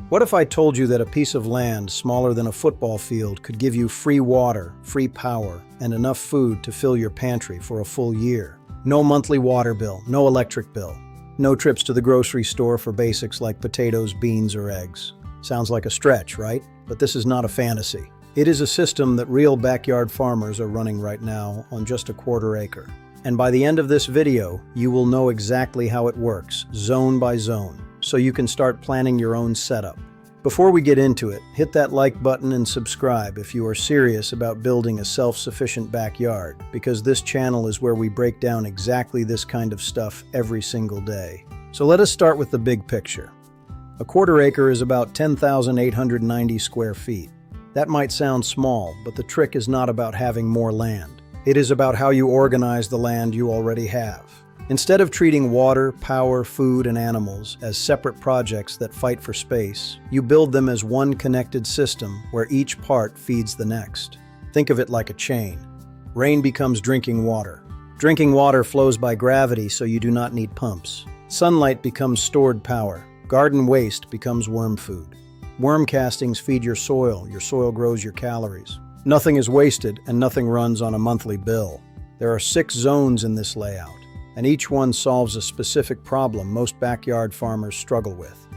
What if I told you that a piece of land smaller than a football field could give you free water, free power, and enough food to fill your pantry for a full year? No monthly water bill, no electric bill, no trips to the grocery store for basics like potatoes, beans, or eggs. Sounds like a stretch, right? But this is not a fantasy. It is a system that real backyard farmers are running right now on just a quarter acre. And by the end of this video, you will know exactly how it works, zone by zone, so you can start planning your own setup. Before we get into it, hit that like button and subscribe if you are serious about building a self-sufficient backyard, because this channel is where we break down exactly this kind of stuff every single day. So let us start with the big picture. A quarter acre is about 10,890 square feet. That might sound small, but the trick is not about having more land. It is about how you organize the land you already have. Instead of treating water, power, food, and animals as separate projects that fight for space, you build them as one connected system where each part feeds the next. Think of it like a chain. Rain becomes drinking water. Drinking water flows by gravity, so you do not need pumps. Sunlight becomes stored power. Garden waste becomes worm food. Worm castings feed your soil grows your calories. Nothing is wasted and nothing runs on a monthly bill. There are 6 zones in this layout, and each one solves a specific problem most backyard farmers struggle with.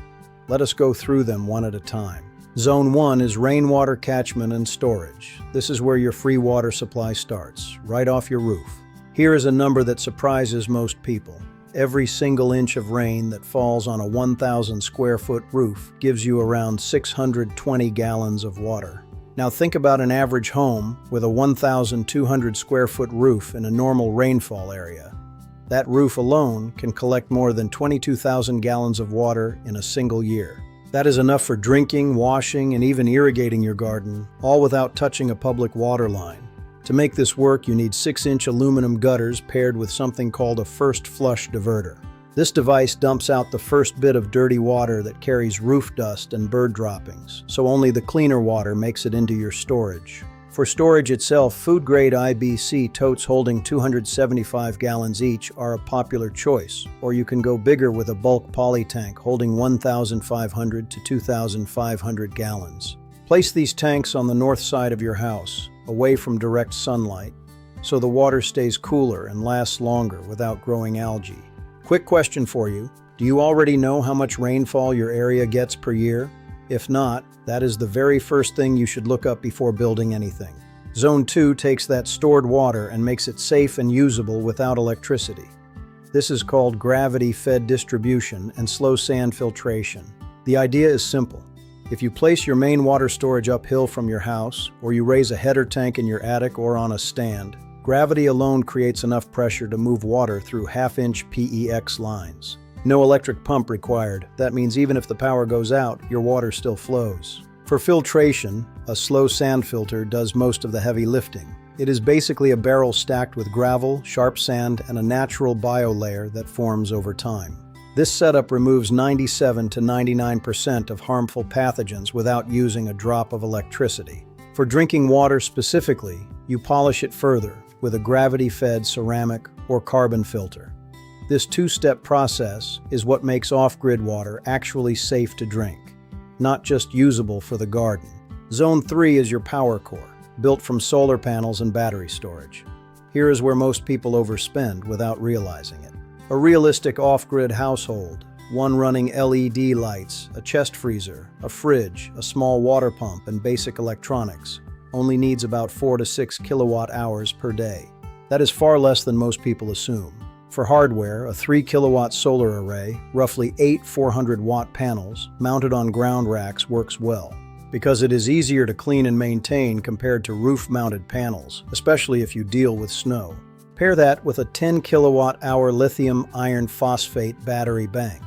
Let us go through them one at a time. Zone 1 is rainwater catchment and storage. This is where your free water supply starts, right off your roof. Here is a number that surprises most people. Every single inch of rain that falls on a 1,000 square foot roof gives you around 620 gallons of water. Now think about an average home with a 1,200 square foot roof in a normal rainfall area. That roof alone can collect more than 22,000 gallons of water in a single year. That is enough for drinking, washing, and even irrigating your garden, all without touching a public water line. To make this work, you need 6-inch aluminum gutters paired with something called a first flush diverter. This device dumps out the first bit of dirty water that carries roof dust and bird droppings, so only the cleaner water makes it into your storage. For storage itself, food-grade IBC totes holding 275 gallons each are a popular choice, or you can go bigger with a bulk poly tank holding 1,500 to 2,500 gallons. Place these tanks on the north side of your house, away from direct sunlight, so the water stays cooler and lasts longer without growing algae. Quick question for you: do you already know how much rainfall your area gets per year? If not, that is the very first thing you should look up before building anything. Zone 2 takes that stored water and makes it safe and usable without electricity. This is called gravity-fed distribution and slow sand filtration. The idea is simple. If you place your main water storage uphill from your house, or you raise a header tank in your attic or on a stand, gravity alone creates enough pressure to move water through half-inch PEX lines. No electric pump required. That means even if the power goes out, your water still flows. For filtration, a slow sand filter does most of the heavy lifting. It is basically a barrel stacked with gravel, sharp sand, and a natural biolayer that forms over time. This setup removes 97 to 99% of harmful pathogens without using a drop of electricity. For drinking water specifically, you polish it further with a gravity-fed ceramic or carbon filter. This 2-step process is what makes off-grid water actually safe to drink, not just usable for the garden. Zone 3 is your power core, built from solar panels and battery storage. Here is where most people overspend without realizing it. A realistic off-grid household, one running LED lights, a chest freezer, a fridge, a small water pump, and basic electronics, only needs about 4 to 6 kilowatt hours per day. That is far less than most people assume. For hardware, a 3 kilowatt solar array, roughly 8 400-watt panels, mounted on ground racks works well, because it is easier to clean and maintain compared to roof-mounted panels, especially if you deal with snow. Pair that with a 10 kilowatt-hour lithium iron phosphate battery bank.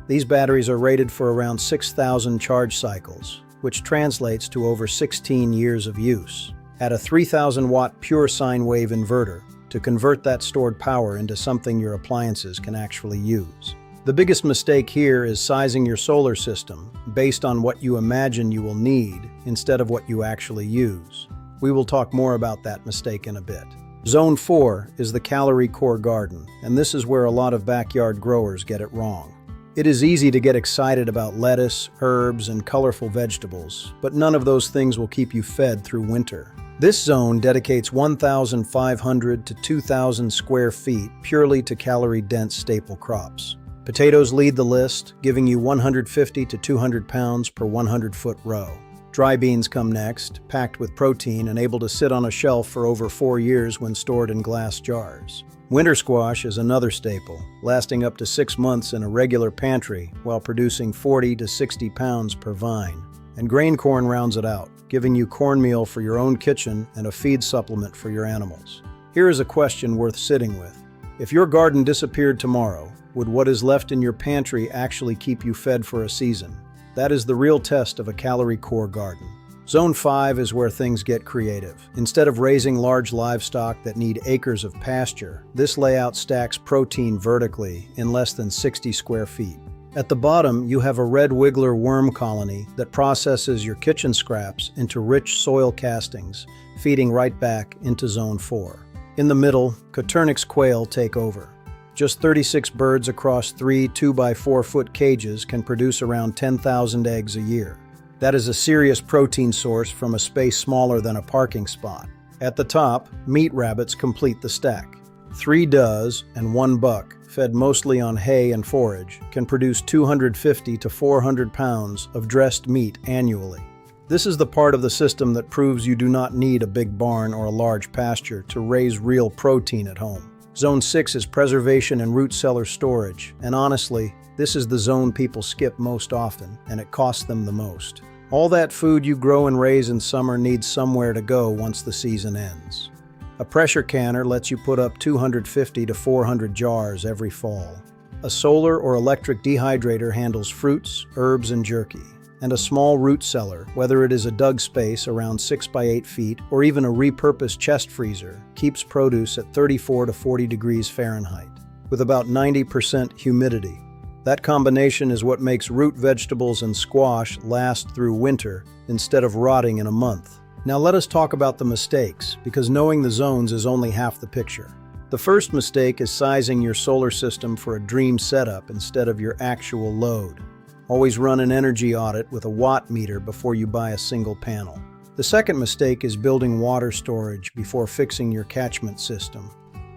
These batteries are rated for around 6,000 charge cycles, which translates to over 16 years of use. Add a 3,000-watt pure sine wave inverter to convert that stored power into something your appliances can actually use. The biggest mistake here is sizing your solar system based on what you imagine you will need instead of what you actually use. We will talk more about that mistake in a bit. Zone 4 is the calorie core garden, and this is where a lot of backyard growers get it wrong. It is easy to get excited about lettuce, herbs, and colorful vegetables, but none of those things will keep you fed through winter. This zone dedicates 1,500 to 2,000 square feet purely to calorie-dense staple crops. Potatoes lead the list, giving you 150 to 200 pounds per 100-foot row. Dry beans come next, packed with protein and able to sit on a shelf for over 4 years when stored in glass jars. Winter squash is another staple, lasting up to 6 months in a regular pantry while producing 40 to 60 pounds per vine. And grain corn rounds it out, giving you cornmeal for your own kitchen and a feed supplement for your animals. Here is a question worth sitting with. If your garden disappeared tomorrow, would what is left in your pantry actually keep you fed for a season? That is the real test of a calorie-core garden. Zone 5 is where things get creative. Instead of raising large livestock that need acres of pasture, this layout stacks protein vertically in less than 60 square feet. At the bottom, you have a red wiggler worm colony that processes your kitchen scraps into rich soil castings, feeding right back into Zone 4. In the middle, Coturnix quail take over. Just 36 birds across 3 2x4-foot cages can produce around 10,000 eggs a year. That is a serious protein source from a space smaller than a parking spot. At the top, meat rabbits complete the stack. 3 does and 1 buck, fed mostly on hay and forage, can produce 250 to 400 pounds of dressed meat annually. This is the part of the system that proves you do not need a big barn or a large pasture to raise real protein at home. Zone 6 is preservation and root cellar storage, and honestly, this is the zone people skip most often, and it costs them the most. All that food you grow and raise in summer needs somewhere to go once the season ends. A pressure canner lets you put up 250 to 400 jars every fall. A solar or electric dehydrator handles fruits, herbs, and jerky. And a small root cellar, whether it is a dug space around 6 by 8 feet or even a repurposed chest freezer, keeps produce at 34 to 40 degrees Fahrenheit, with about 90% humidity. That combination is what makes root vegetables and squash last through winter instead of rotting in a month. Now let us talk about the mistakes, because knowing the zones is only half the picture. The first mistake is sizing your solar system for a dream setup instead of your actual load. Always run an energy audit with a watt meter before you buy a single panel. The second mistake is building water storage before fixing your catchment system.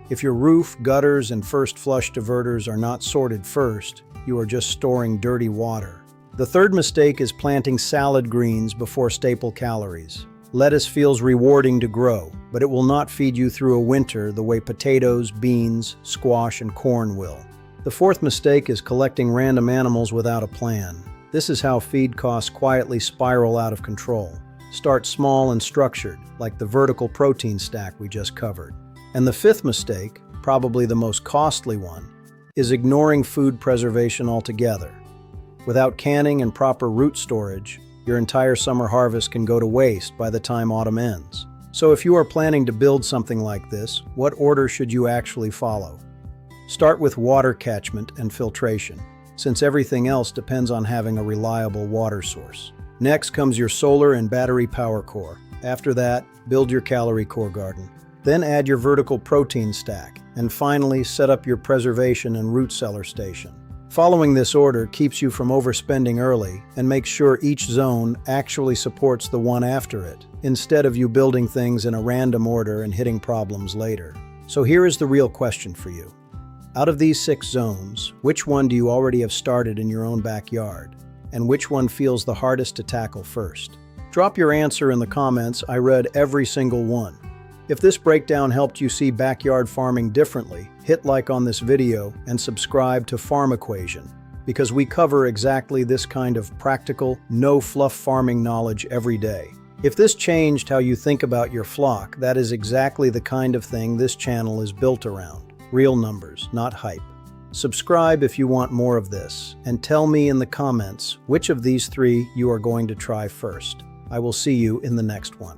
If your roof, gutters, and first flush diverters are not sorted first, you are just storing dirty water. The third mistake is planting salad greens before staple calories. Lettuce feels rewarding to grow, but it will not feed you through a winter the way potatoes, beans, squash, and corn will. The fourth mistake is collecting random animals without a plan. This is how feed costs quietly spiral out of control. Start small and structured, like the vertical protein stack we just covered. And the fifth mistake, probably the most costly one, is ignoring food preservation altogether. Without canning and proper root storage, your entire summer harvest can go to waste by the time autumn ends. So if you are planning to build something like this, what order should you actually follow? Start with water catchment and filtration, since everything else depends on having a reliable water source. Next comes your solar and battery power core. After that, build your calorie core garden. Then add your vertical protein stack, and finally set up your preservation and root cellar station. Following this order keeps you from overspending early and makes sure each zone actually supports the one after it, instead of you building things in a random order and hitting problems later. So here is the real question for you. Out of these 6 zones, which one do you already have started in your own backyard? And which one feels the hardest to tackle first? Drop your answer in the comments. I read every single one. If this breakdown helped you see backyard farming differently, hit like on this video and subscribe to Farm Equation, because we cover exactly this kind of practical, no-fluff farming knowledge every day. If this changed how you think about your flock, that is exactly the kind of thing this channel is built around. Real numbers, not hype. Subscribe if you want more of this, and tell me in the comments which of these 3 you are going to try first. I will see you in the next one.